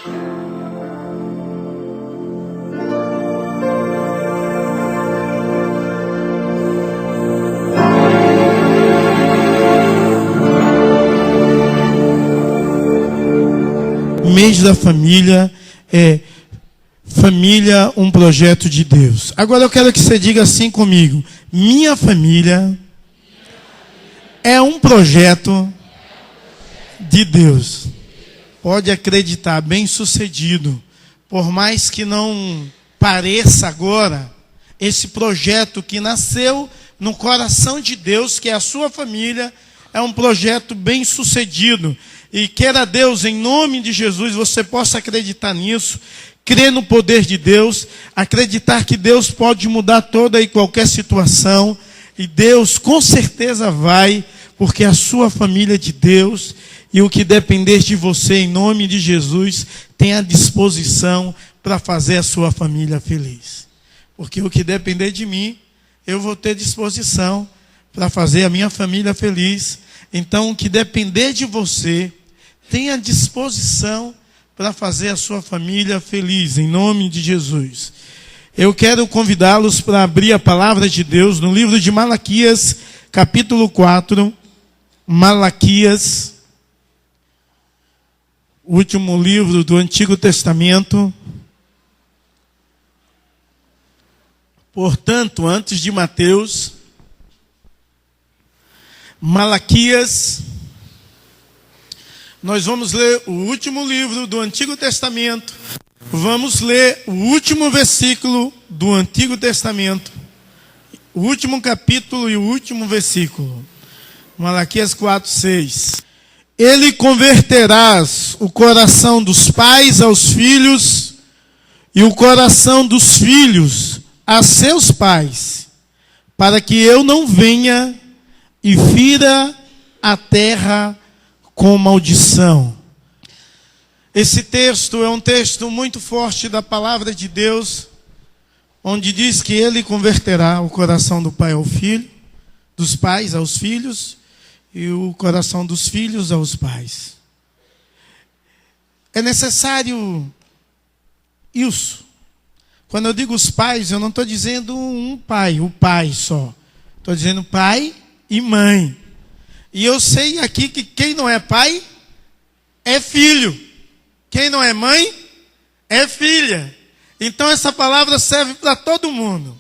Mês da família é família, um projeto de Deus. Agora eu quero que você diga assim comigo: minha família é um projeto de Deus. Pode acreditar, bem sucedido. Por mais que não pareça agora, esse projeto que nasceu no coração de Deus, que é a sua família, é um projeto bem sucedido. E queira Deus, em nome de Jesus, você possa acreditar nisso, crer no poder de Deus, acreditar que Deus pode mudar toda e qualquer situação. E Deus com certeza vai, porque a sua família é de Deus. E o que depender de você, em nome de Jesus, tem a disposição para fazer a sua família feliz. Porque o que depender de mim, eu vou ter disposição para fazer a minha família feliz. Então, o que depender de você, tenha disposição para fazer a sua família feliz, em nome de Jesus. Eu quero convidá-los para abrir a palavra de Deus no livro de Malaquias, capítulo 4. Malaquias, o último livro do Antigo Testamento. Portanto, antes de Mateus, Malaquias, nós vamos ler o último livro do Antigo Testamento. Vamos ler o último versículo do Antigo Testamento. O último capítulo e o último versículo. Malaquias 4:6. Ele converterás o coração dos pais aos filhos e o coração dos filhos a seus pais, para que eu não venha e fira a terra com maldição. Esse texto é um texto muito forte da palavra de Deus, onde diz que ele converterá o coração do pai ao filho, dos pais aos filhos, e o coração dos filhos aos pais. É necessário isso. Quando eu digo os pais, eu não estou dizendo um pai, o pai só. Estou dizendo pai e mãe. E eu sei aqui que quem não é pai é filho. Quem não é mãe é filha. Então essa palavra serve para todo mundo.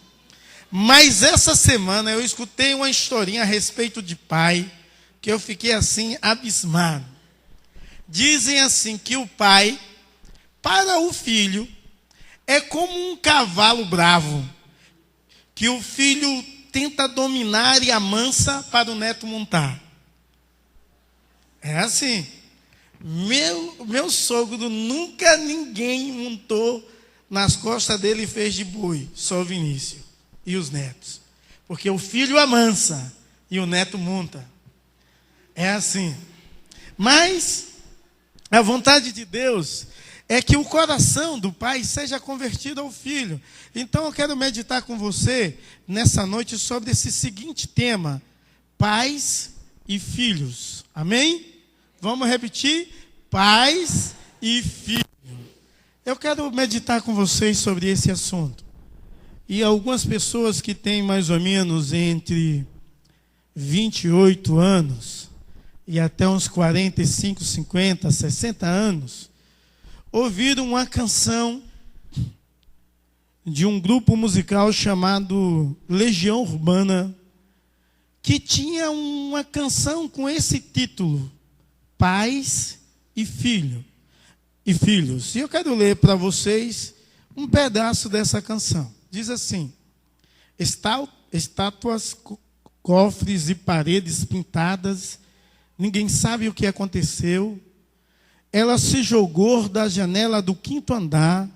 Mas essa semana eu escutei uma historinha a respeito de pai, que eu fiquei assim abismado. Dizem assim que o pai, para o filho, é como um cavalo bravo, que o filho tenta dominar e amansa para o neto montar. É assim. Meu sogro nunca ninguém montou nas costas dele e fez de boi, só o Vinícius e os netos. Porque o filho amansa e o neto monta. É assim. Mas a vontade de Deus é que o coração do pai seja convertido ao filho. Então eu quero meditar com você nessa noite sobre esse seguinte tema: pais e filhos. Amém? Vamos repetir? Pais e filhos. Eu quero meditar com vocês sobre esse assunto. E algumas pessoas que têm mais ou menos entre 28 anos e até uns 45, 50, 60 anos, ouviram uma canção de um grupo musical chamado Legião Urbana, que tinha uma canção com esse título: Pais e Filhos. E eu quero ler para vocês um pedaço dessa canção. Diz assim: estátuas, cofres e paredes pintadas, ninguém sabe o que aconteceu. Ela se jogou da janela do 5º andar,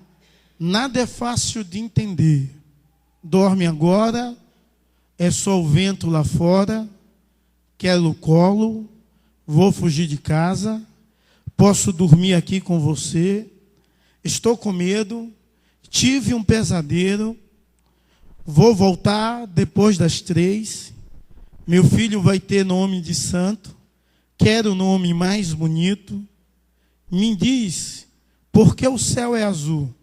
nada é fácil de entender. Dorme agora, é só o vento lá fora, quero o colo, vou fugir de casa, posso dormir aqui com você, estou com medo, tive um pesadelo, vou voltar depois das 3, meu filho vai ter nome de santo, quero o nome mais bonito. Me diz, porque o céu é azul.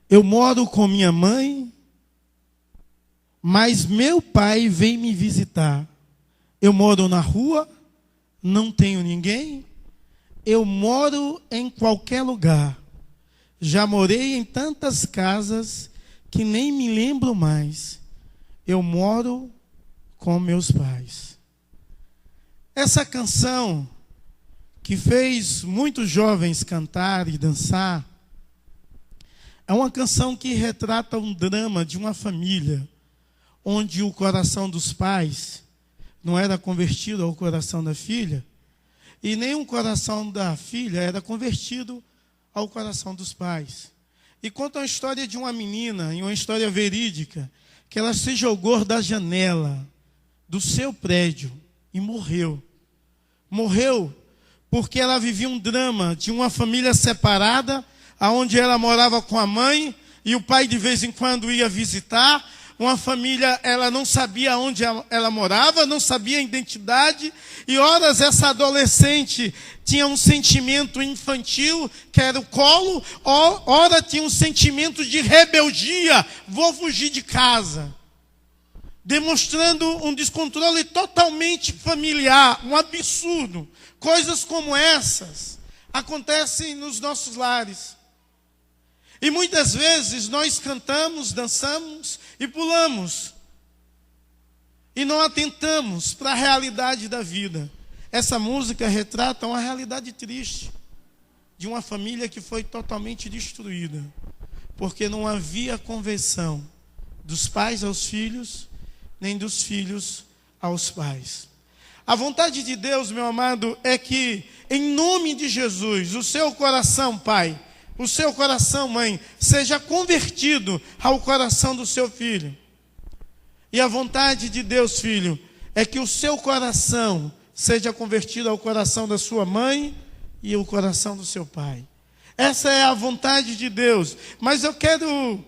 Eu moro com minha mãe, mas meu pai vem me visitar. Eu moro na rua, não tenho ninguém. Eu moro em qualquer lugar. Já morei em tantas casas que nem me lembro mais. Eu moro com meus pais. Essa canção, que fez muitos jovens cantar e dançar, é uma canção que retrata um drama de uma família, onde o coração dos pais não era convertido ao coração da filha, e nem o coração da filha era convertido ao coração dos pais. E conta a história de uma menina, em uma história verídica, que ela se jogou da janela do seu prédio e morreu. Morreu porque ela vivia um drama de uma família separada, onde ela morava com a mãe, e o pai de vez em quando ia visitar. Uma família, ela não sabia onde ela morava, não sabia a identidade, e horas essa adolescente tinha um sentimento infantil, que era o colo, ora tinha um sentimento de rebeldia, vou fugir de casa, demonstrando um descontrole totalmente familiar, um absurdo. Coisas como essas acontecem nos nossos lares. E muitas vezes nós cantamos, dançamos e pulamos. E não atentamos para a realidade da vida. Essa música retrata uma realidade triste de uma família que foi totalmente destruída, porque não havia conversão dos pais aos filhos, nem dos filhos aos pais. A vontade de Deus, meu amado, é que, em nome de Jesus, o seu coração, pai, o seu coração, mãe, seja convertido ao coração do seu filho. E a vontade de Deus, filho, é que o seu coração seja convertido ao coração da sua mãe e ao coração do seu pai. Essa é a vontade de Deus. Mas eu quero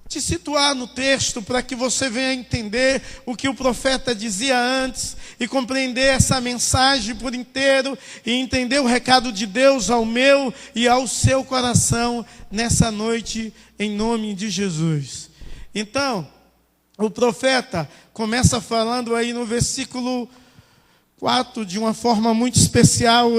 te situar no texto para que você venha entender o que o profeta dizia antes e compreender essa mensagem por inteiro e entender o recado de Deus ao meu e ao seu coração nessa noite, em nome de Jesus. Então, o profeta começa falando aí no versículo 4, de uma forma muito especial.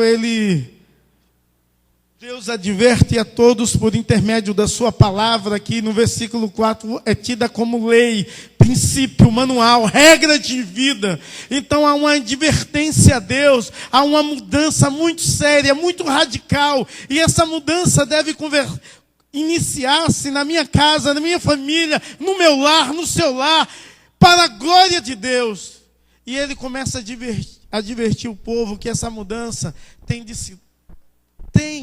Deus adverte a todos por intermédio da sua palavra, que no versículo 4 é tida como lei, princípio, manual, regra de vida. Então há uma advertência a Deus, há uma mudança muito séria, muito radical, e essa mudança deve iniciar-se na minha casa, na minha família, no meu lar, no seu lar, para a glória de Deus. E ele começa a advertir o povo que essa mudança tem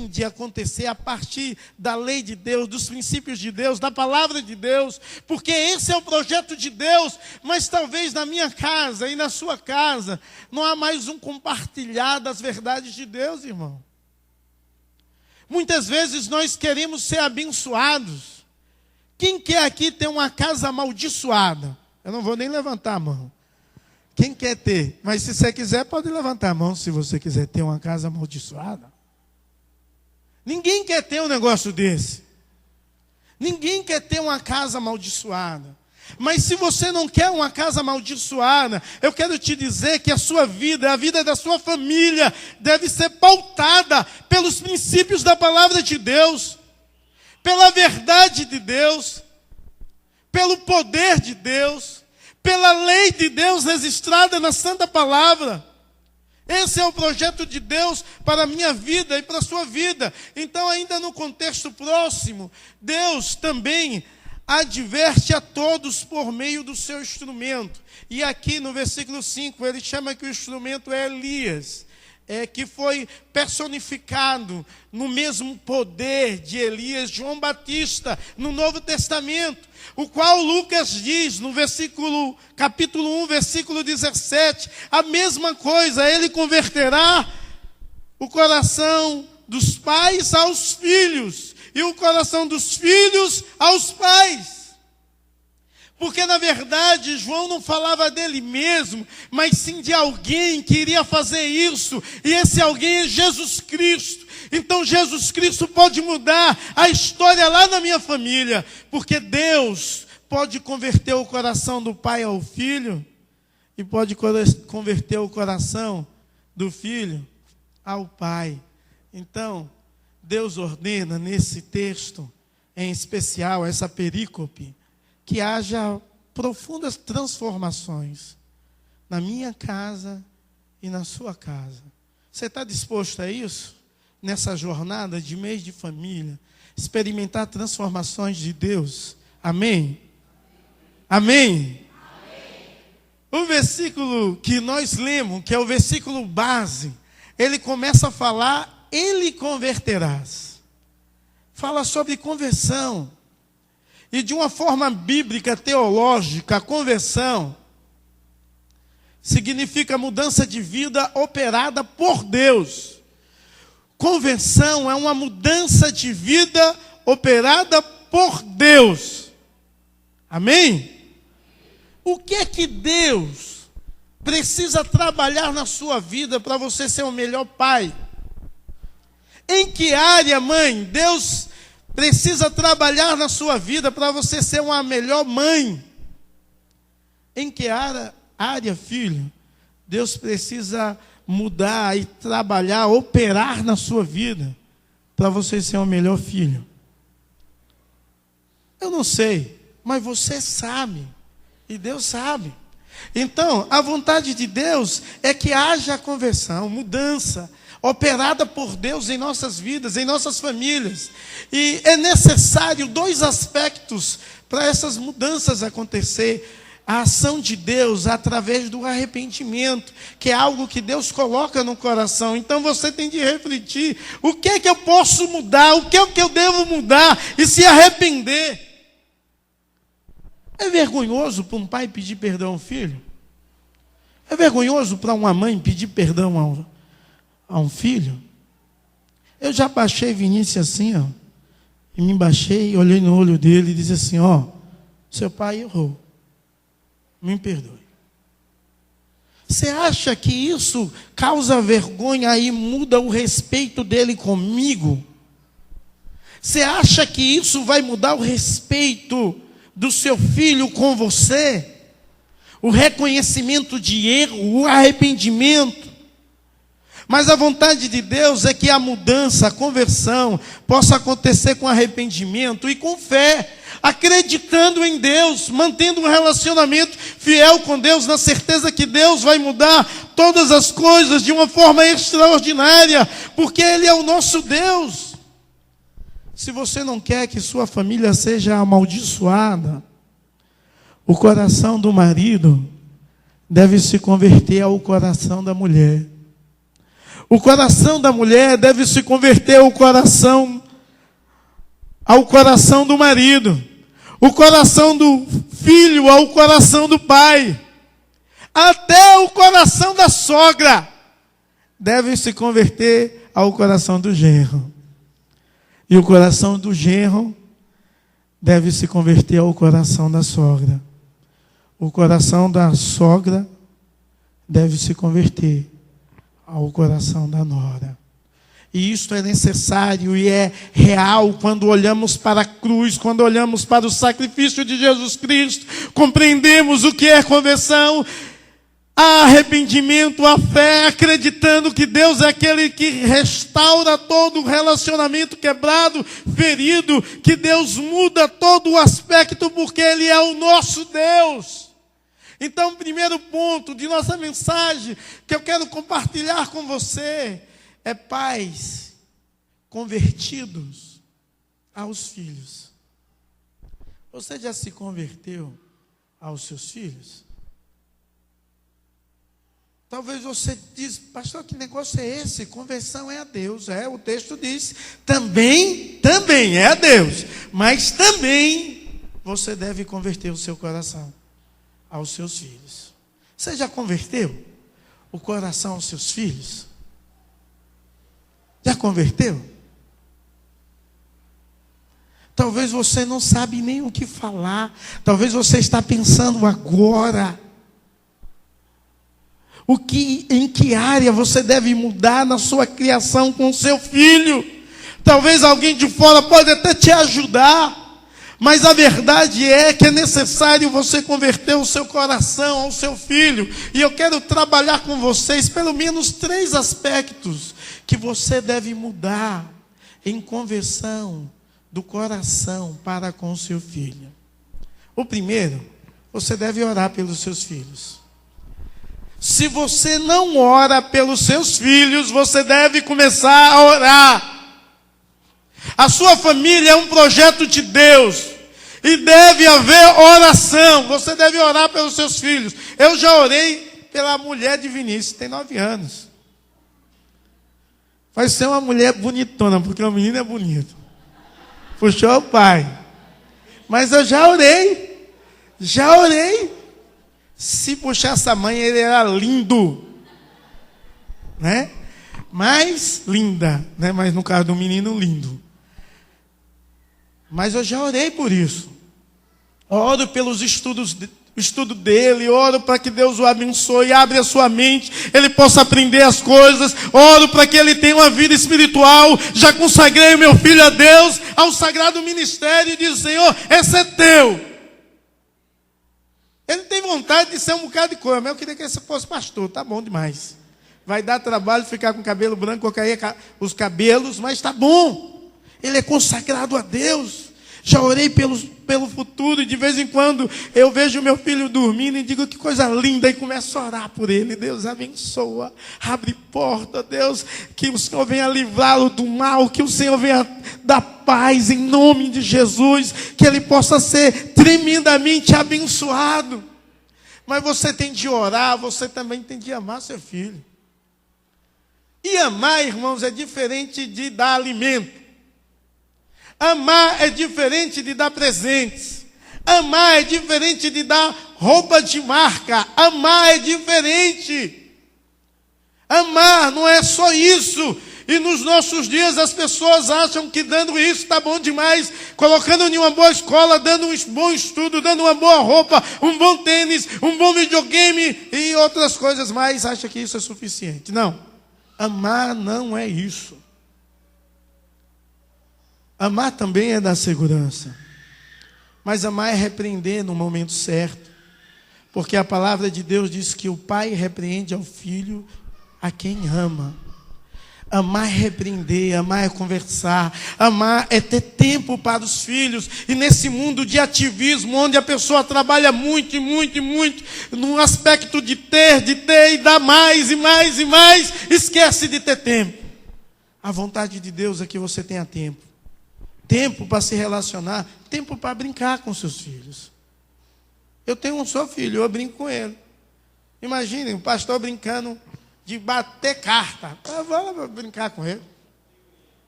de acontecer a partir da lei de Deus, dos princípios de Deus, da palavra de Deus, porque esse é o projeto de Deus. Mas talvez na minha casa e na sua casa não há mais um compartilhar das verdades de Deus, irmão. Muitas vezes nós queremos ser abençoados. Quem quer aqui ter uma casa amaldiçoada? Eu não vou nem levantar a mão. Quem quer ter? Mas se você quiser, pode levantar a mão se você quiser ter uma casa amaldiçoada. Ninguém quer ter um negócio desse. Ninguém quer ter uma casa amaldiçoada. Mas se você não quer uma casa amaldiçoada, eu quero te dizer que a sua vida, a vida da sua família, deve ser pautada pelos princípios da palavra de Deus, pela verdade de Deus, pelo poder de Deus, pela lei de Deus registrada na Santa Palavra. Esse é o projeto de Deus para a minha vida e para a sua vida. Então, ainda no contexto próximo, Deus também adverte a todos por meio do seu instrumento. E aqui no versículo 5, ele chama que o instrumento é Elias, que foi personificado no mesmo poder de Elias, João Batista, no Novo Testamento, o qual Lucas diz no capítulo 1, versículo 17, a mesma coisa. Ele converterá o coração dos pais aos filhos, e o coração dos filhos aos pais. Porque, na verdade, João não falava dele mesmo, mas sim de alguém que iria fazer isso. E esse alguém é Jesus Cristo. Então, Jesus Cristo pode mudar a história lá na minha família. Porque Deus pode converter o coração do pai ao filho. E pode converter o coração do filho ao pai. Então, Deus ordena nesse texto, em especial, essa perícope, que haja profundas transformações na minha casa e na sua casa. Você está disposto a isso? Nessa jornada de mês de família, experimentar transformações de Deus? Amém? Amém? O versículo que nós lemos, que é o versículo base, ele começa a falar, ele converterás. Fala sobre conversão. E de uma forma bíblica, teológica, a conversão significa mudança de vida operada por Deus. Conversão é uma mudança de vida operada por Deus. Amém? O que é que Deus precisa trabalhar na sua vida para você ser o melhor pai? Em que área, mãe, Deus precisa trabalhar na sua vida para você ser uma melhor mãe? Em que área, filho, Deus precisa mudar e trabalhar, operar na sua vida para você ser um melhor filho? Eu não sei, mas você sabe. E Deus sabe. Então, a vontade de Deus é que haja conversão, mudança, operada por Deus em nossas vidas, em nossas famílias. E é necessário dois aspectos para essas mudanças acontecer. A ação de Deus através do arrependimento, que é algo que Deus coloca no coração. Então você tem de refletir, o que é que eu posso mudar, o que é que eu devo mudar e se arrepender. É vergonhoso para um pai pedir perdão ao filho? É vergonhoso para uma mãe pedir perdão a um filho? Eu já baixei Vinícius assim, ó, e me baixei, olhei no olho dele e disse assim, ó, seu pai errou, me perdoe. Você acha que isso causa vergonha e muda o respeito dele comigo? Você acha que isso vai mudar o respeito do seu filho com você? O reconhecimento de erro, o arrependimento. Mas a vontade de Deus é que a mudança, a conversão, possa acontecer com arrependimento e com fé, acreditando em Deus, mantendo um relacionamento fiel com Deus, na certeza que Deus vai mudar todas as coisas de uma forma extraordinária, porque Ele é o nosso Deus. Se você não quer que sua família seja amaldiçoada, o coração do marido deve se converter ao coração da mulher. O coração da mulher deve se converter ao coração do marido. O coração do filho ao coração do pai. Até o coração da sogra deve se converter ao coração do genro. E o coração do genro deve se converter ao coração da sogra. O coração da sogra deve se converter ao coração da nora. E isto é necessário e é real quando olhamos para a cruz, quando olhamos para o sacrifício de Jesus Cristo, compreendemos o que é conversão, há arrependimento, há fé, acreditando que Deus é aquele que restaura todo o relacionamento quebrado, ferido, que Deus muda todo o aspecto, porque Ele é o nosso Deus. Então, o primeiro ponto de nossa mensagem que eu quero compartilhar com você é pais convertidos aos filhos. Você já se converteu aos seus filhos? Talvez você diz, pastor, que negócio é esse? Conversão é a Deus. O texto diz, também é a Deus. Mas também você deve converter o seu coração aos seus filhos. Você já converteu o coração aos seus filhos? Já converteu? Talvez Talvez você não sabe nem o que falar. Talvez você está pensando agora. Em que área você deve mudar na sua criação com o seu filho? Talvez alguém de fora pode até te ajudar. Mas a verdade é que é necessário você converter o seu coração ao seu filho. E eu quero trabalhar com vocês pelo menos 3 aspectos que você deve mudar em conversão do coração para com o seu filho. O primeiro, você deve orar pelos seus filhos. Se você não ora pelos seus filhos, você deve começar a orar. A sua família é um projeto de Deus. E deve haver oração. Você deve orar pelos seus filhos. Eu já orei pela mulher de Vinícius, tem 9 anos. Vai ser uma mulher bonitona, porque o menino é bonito. Puxou o pai. Mas eu já orei. Já orei. Se puxasse a mãe, ele era lindo. Né? Mais linda. Né? Mas no caso do menino, lindo. Mas eu já orei por isso. Oro pelos estudo dele, oro para que Deus o abençoe, abre a sua mente, ele possa aprender as coisas, oro para que ele tenha uma vida espiritual. Já consagrei o meu filho a Deus, ao sagrado ministério, e diz: Senhor, esse é teu. Ele tem vontade de ser um bocado de coisa, mas eu queria que ele fosse pastor, tá bom demais. Vai dar trabalho ficar com cabelo branco, ou cair os cabelos, mas tá bom. Ele é consagrado a Deus. Já orei pelo futuro, e de vez em quando eu vejo meu filho dormindo e digo: que coisa linda, e começo a orar por ele. Deus abençoa, abre porta, Deus, que o Senhor venha livrá-lo do mal, que o Senhor venha dar paz em nome de Jesus, que ele possa ser tremendamente abençoado. Mas você tem de orar, você também tem de amar seu filho. E amar, irmãos, é diferente de dar alimento. Amar é diferente de dar presentes. Amar é diferente de dar roupa de marca. Amar é diferente. Amar não é só isso. E nos nossos dias as pessoas acham que dando isso está bom demais. Colocando em uma boa escola, dando um bom estudo, dando uma boa roupa, um bom tênis, um bom videogame e outras coisas mais, acha que isso é suficiente. Não. Amar não é isso. Amar também é dar segurança. Mas amar é repreender no momento certo. Porque a palavra de Deus diz que o pai repreende ao filho a quem ama. Amar é repreender, amar é conversar, amar é ter tempo para os filhos. E nesse mundo de ativismo, onde a pessoa trabalha muito, no aspecto de ter e dar mais e mais e mais, esquece de ter tempo. A vontade de Deus é que você tenha tempo. Tempo para se relacionar, tempo para brincar com seus filhos. Eu tenho um só filho, eu brinco com ele. Imaginem, o pastor brincando de bater carta. Eu vou brincar com ele.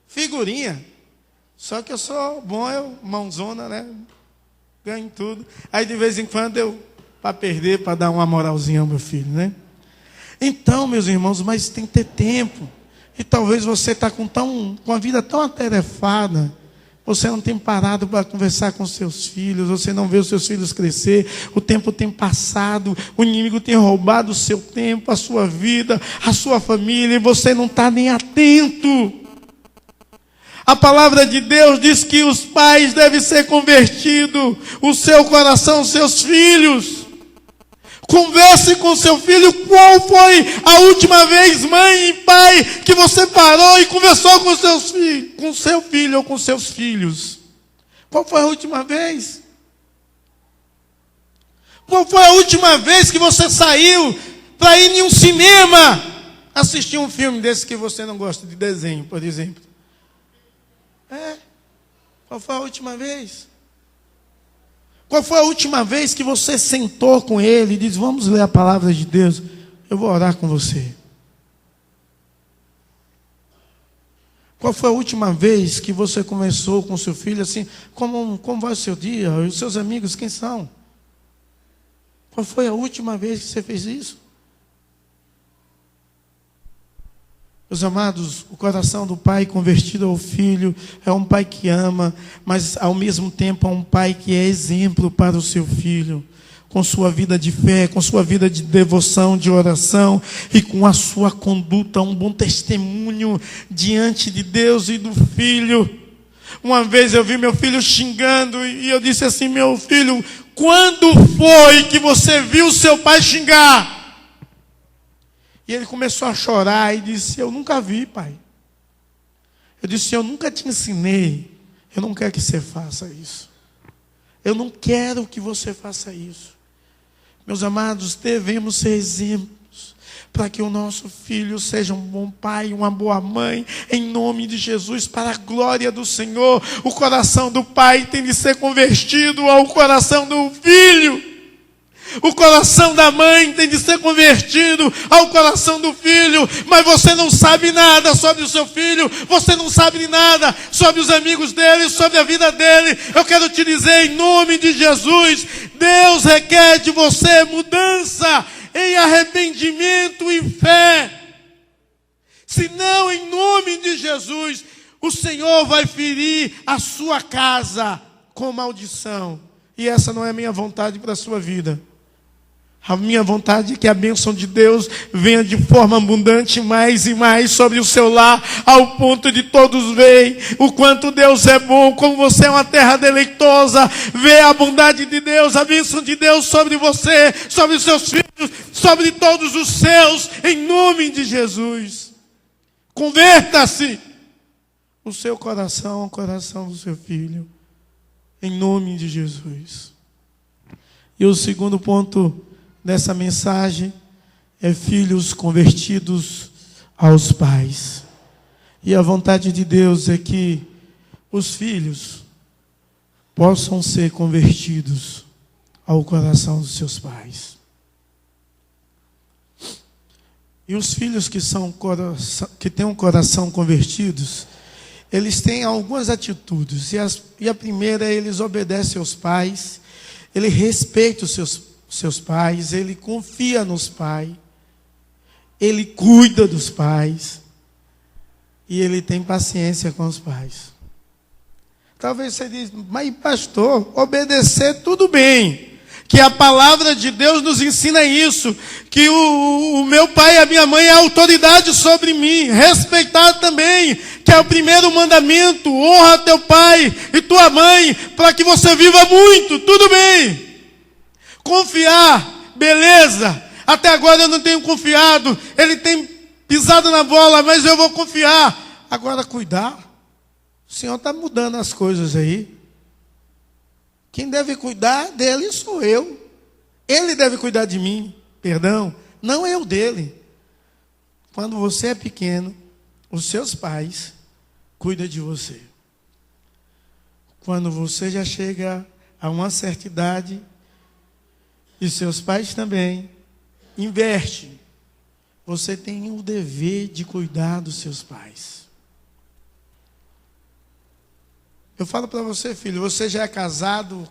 Figurinha. Só que eu sou bom, eu mãozona, né? Ganho tudo. Aí de vez em quando eu, para perder, para dar uma moralzinha ao meu filho, né? Então, meus irmãos, mas tem que ter tempo. E talvez você está com a vida tão atarefada. Você não tem parado para conversar com seus filhos, você não vê os seus filhos crescer, o tempo tem passado, o inimigo tem roubado o seu tempo, a sua vida, a sua família, e você não está nem atento. A palavra de Deus diz que os pais devem ser convertidos, o seu coração, os seus filhos. Converse com seu filho. Qual foi a última vez, mãe e pai, que você parou e conversou com com seu filho ou com seus filhos? Qual foi a última vez? Qual foi a última vez que você saiu para ir em um cinema assistir um filme desse que você não gosta de desenho, por exemplo? Qual foi a última vez? Qual foi a última vez que você sentou com ele e disse: vamos ler a palavra de Deus, eu vou orar com você? Qual foi a última vez que você conversou com seu filho assim: como vai o seu dia? E os seus amigos, quem são? Qual foi a última vez que você fez isso? Meus amados, o coração do pai convertido ao filho é um pai que ama, mas ao mesmo tempo é um pai que é exemplo para o seu filho, com sua vida de fé, com sua vida de devoção, de oração e com a sua conduta, um bom testemunho diante de Deus e do filho. Uma vez eu vi meu filho xingando e eu disse assim: meu filho, quando foi que você viu seu pai xingar? E ele começou a chorar e disse: eu nunca vi, pai. Eu disse: eu nunca te ensinei. Eu não quero que você faça isso. Eu não quero que você faça isso. Meus amados, devemos ser exemplos para que o nosso filho seja um bom pai, uma boa mãe, em nome de Jesus, para a glória do Senhor. O coração do pai tem de ser convertido ao coração do filho. O coração da mãe tem de ser convertido ao coração do filho. Mas você não sabe nada sobre o seu filho. Você não sabe nada sobre os amigos dele, sobre a vida dele. Eu quero te dizer, em nome de Jesus, Deus requer de você mudança em arrependimento e fé. Senão, em nome de Jesus, o Senhor vai ferir a sua casa com maldição. E essa não é a minha vontade para a sua vida. A minha vontade é que a bênção de Deus venha de forma abundante mais e mais sobre o seu lar, ao ponto de todos verem o quanto Deus é bom, como você é uma terra deleitosa, vê a bondade de Deus, a bênção de Deus sobre você, sobre os seus filhos, sobre todos os seus, em nome de Jesus. Converta-se o seu coração ao coração do seu filho, em nome de Jesus. E o segundo ponto dessa mensagem é filhos convertidos aos pais. E a vontade de Deus é que os filhos possam ser convertidos ao coração dos seus pais. E os filhos que têm um coração convertidos, eles têm algumas atitudes. E a primeira é: eles obedecem aos pais, ele respeita os seus pais, ele confia nos pais, ele cuida dos pais e ele tem paciência com os pais. Talvez você diz: mas pastor, obedecer tudo bem, que a palavra de Deus nos ensina isso, que o meu pai e a minha mãe é autoridade sobre mim, respeitar também, que é o primeiro mandamento: honra teu pai e tua mãe, para que você viva muito. Tudo bem. Confiar, beleza. Até agora eu não tenho confiado. Ele tem pisado na bola, mas eu vou confiar. Agora cuidar. O Senhor está mudando as coisas aí. Quem deve cuidar dele sou eu. Ele deve cuidar de mim. Perdão, não eu dele. Quando você é pequeno, os seus pais cuidam de você. Quando você já chega a uma certa idade, e seus pais também, investe. Você tem o dever de cuidar dos seus pais. Eu falo para você, filho, você já é casado,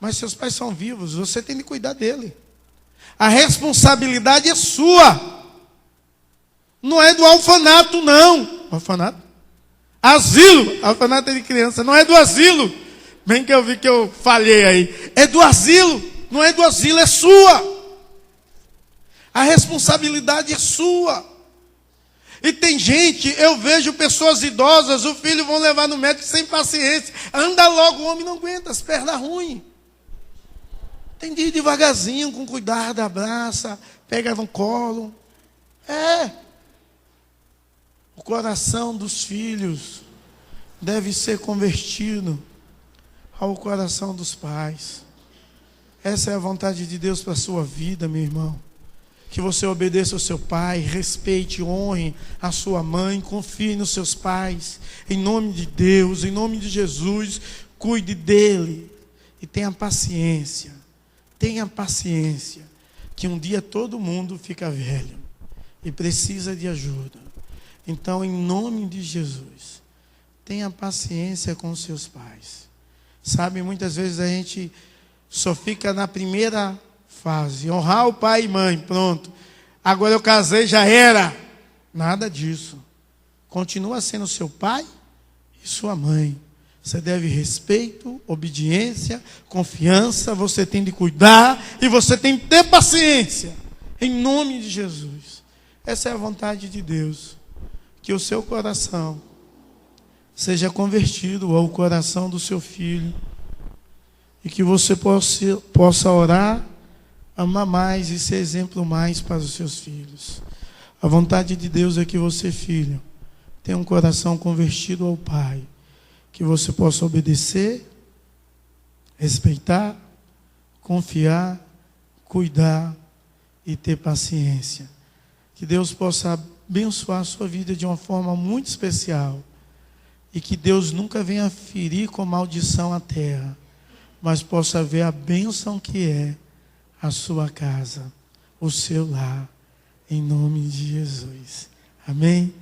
mas seus pais são vivos, você tem de cuidar dele. A responsabilidade é sua. Não é do orfanato, não. Orfanato? Asilo. Orfanato é de criança, não é do asilo. Bem que eu vi que eu falhei aí. É do asilo, não é do asilo, é sua. A responsabilidade é sua. E tem gente, eu vejo pessoas idosas, o filho vão levar no médico sem paciência. Anda logo, o homem não aguenta, as pernas ruins. Tem de ir devagarzinho, com cuidado, abraça, pega no colo. O coração dos filhos deve ser convertido ao coração dos pais. Essa é a vontade de Deus para a sua vida, meu irmão. Que você obedeça ao seu pai, respeite, honre a sua mãe, confie nos seus pais, em nome de Deus, em nome de Jesus, cuide dele e tenha paciência. Tenha paciência, que um dia todo mundo fica velho e precisa de ajuda. Então, em nome de Jesus, tenha paciência com os seus pais. Sabe, muitas vezes a gente só fica na primeira fase, honrar o pai e mãe, pronto. Agora eu casei, já era. Nada disso. Continua sendo seu pai e sua mãe. Você deve respeito, obediência, confiança. Você tem de cuidar e você tem de ter paciência. Em nome de Jesus. Essa é a vontade de Deus. Que o seu coração seja convertido ao coração do seu filho. E que você possa orar, amar mais e ser exemplo mais para os seus filhos. A vontade de Deus é que você, filho, tenha um coração convertido ao Pai. Que você possa obedecer, respeitar, confiar, cuidar e ter paciência. Que Deus possa abençoar a sua vida de uma forma muito especial. E que Deus nunca venha ferir com maldição a terra, mas possa ver a bênção que é a sua casa, o seu lar, em nome de Jesus. Amém?